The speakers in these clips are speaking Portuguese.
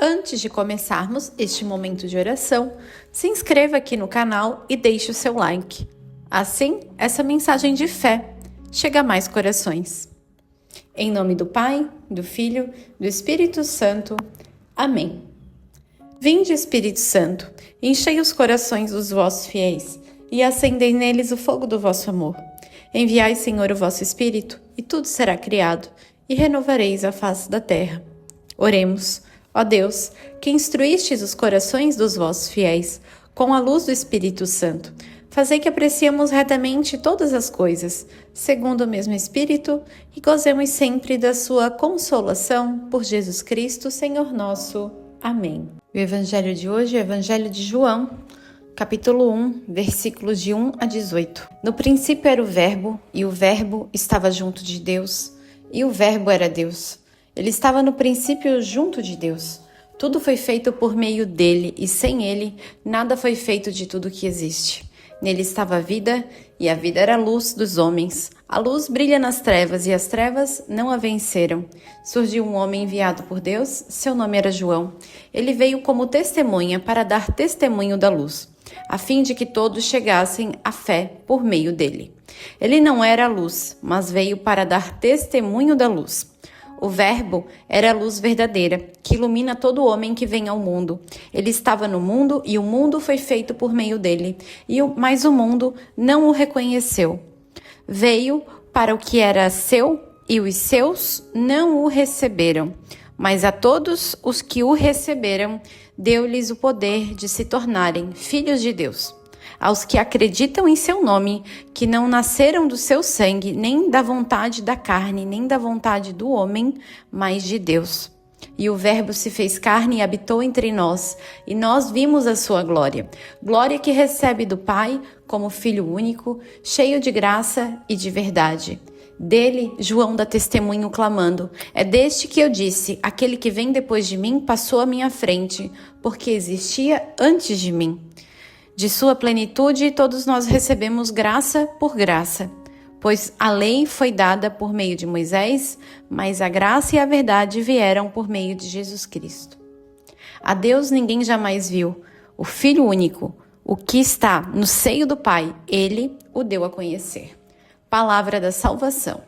Antes de começarmos este momento de oração, se inscreva aqui no canal e deixe o seu like. Assim, essa mensagem de fé chega a mais corações. Em nome do Pai, do Filho, do Espírito Santo. Amém. Vinde, Espírito Santo, enchei os corações dos vossos fiéis e acendei neles o fogo do vosso amor. Enviai, Senhor, o vosso Espírito, e tudo será criado, e renovareis a face da terra. Oremos. Ó Deus, que instruístes os corações dos vossos fiéis com a luz do Espírito Santo, fazei que apreciemos retamente todas as coisas, segundo o mesmo Espírito, e gozemos sempre da sua consolação por Jesus Cristo, Senhor nosso. Amém. O Evangelho de hoje é o Evangelho de João, capítulo 1, versículos de 1 a 18. No princípio era o Verbo, e o Verbo estava junto de Deus, e o Verbo era Deus. Ele estava no princípio junto de Deus. Tudo foi feito por meio dele, e sem ele, nada foi feito de tudo que existe. Nele estava a vida, e a vida era a luz dos homens. A luz brilha nas trevas, e as trevas não a venceram. Surgiu um homem enviado por Deus, seu nome era João. Ele veio como testemunha para dar testemunho da luz, a fim de que todos chegassem à fé por meio dele. Ele não era a luz, mas veio para dar testemunho da luz. O Verbo era a luz verdadeira, que ilumina todo homem que vem ao mundo. Ele estava no mundo e o mundo foi feito por meio dele, mas o mundo não o reconheceu. Veio para o que era seu e os seus não o receberam. Mas a todos os que o receberam, deu-lhes o poder de se tornarem filhos de Deus. Aos que acreditam em seu nome, que não nasceram do seu sangue, nem da vontade da carne, nem da vontade do homem, mas de Deus. E o Verbo se fez carne e habitou entre nós, e nós vimos a sua glória. Glória que recebe do Pai, como Filho único, cheio de graça e de verdade. Dele, João dá testemunho clamando: é deste que eu disse, aquele que vem depois de mim passou à minha frente, porque existia antes de mim. De sua plenitude, todos nós recebemos graça por graça, pois a lei foi dada por meio de Moisés, mas a graça e a verdade vieram por meio de Jesus Cristo. A Deus ninguém jamais viu, o Filho único, o que está no seio do Pai, ele o deu a conhecer. Palavra da salvação.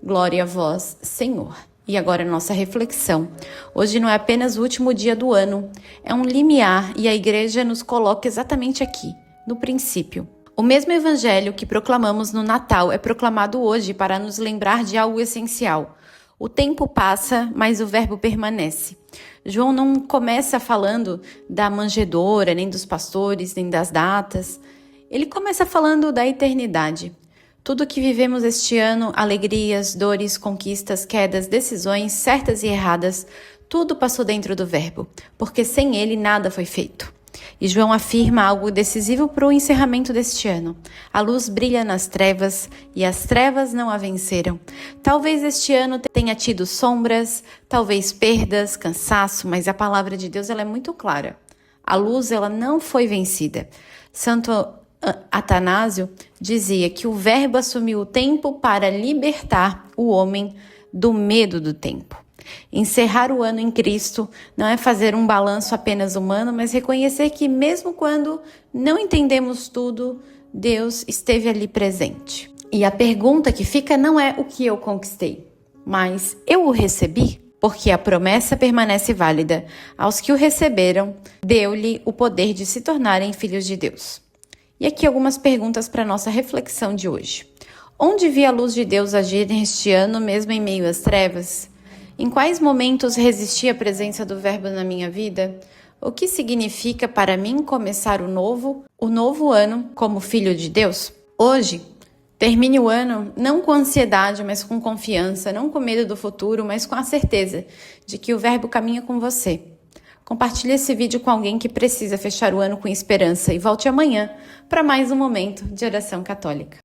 Glória a vós, Senhor. E agora a nossa reflexão. Hoje não é apenas o último dia do ano, é um limiar e a igreja nos coloca exatamente aqui, no princípio. O mesmo evangelho que proclamamos no Natal é proclamado hoje para nos lembrar de algo essencial. O tempo passa, mas o verbo permanece. João não começa falando da manjedoura, nem dos pastores, nem das datas. Ele começa falando da eternidade. Tudo que vivemos este ano, alegrias, dores, conquistas, quedas, decisões, certas e erradas, tudo passou dentro do Verbo, porque sem ele nada foi feito. E João afirma algo decisivo para o encerramento deste ano. A luz brilha nas trevas e as trevas não a venceram. Talvez este ano tenha tido sombras, talvez perdas, cansaço, mas a palavra de Deus ela é muito clara. A luz ela não foi vencida. Santo Atanásio dizia que o Verbo assumiu o tempo para libertar o homem do medo do tempo. Encerrar o ano em Cristo não é fazer um balanço apenas humano, mas reconhecer que mesmo quando não entendemos tudo, Deus esteve ali presente. E a pergunta que fica não é o que eu conquistei, mas eu o recebi? Porque a promessa permanece válida. Aos que o receberam, deu-lhe o poder de se tornarem filhos de Deus. E aqui algumas perguntas para a nossa reflexão de hoje. Onde vi a luz de Deus agir neste ano, mesmo em meio às trevas? Em quais momentos resisti à presença do Verbo na minha vida? O que significa para mim começar o novo ano como filho de Deus? Hoje, termine o ano não com ansiedade, mas com confiança, não com medo do futuro, mas com a certeza de que o Verbo caminha com você. Compartilhe esse vídeo com alguém que precisa fechar o ano com esperança e volte amanhã para mais um momento de oração católica.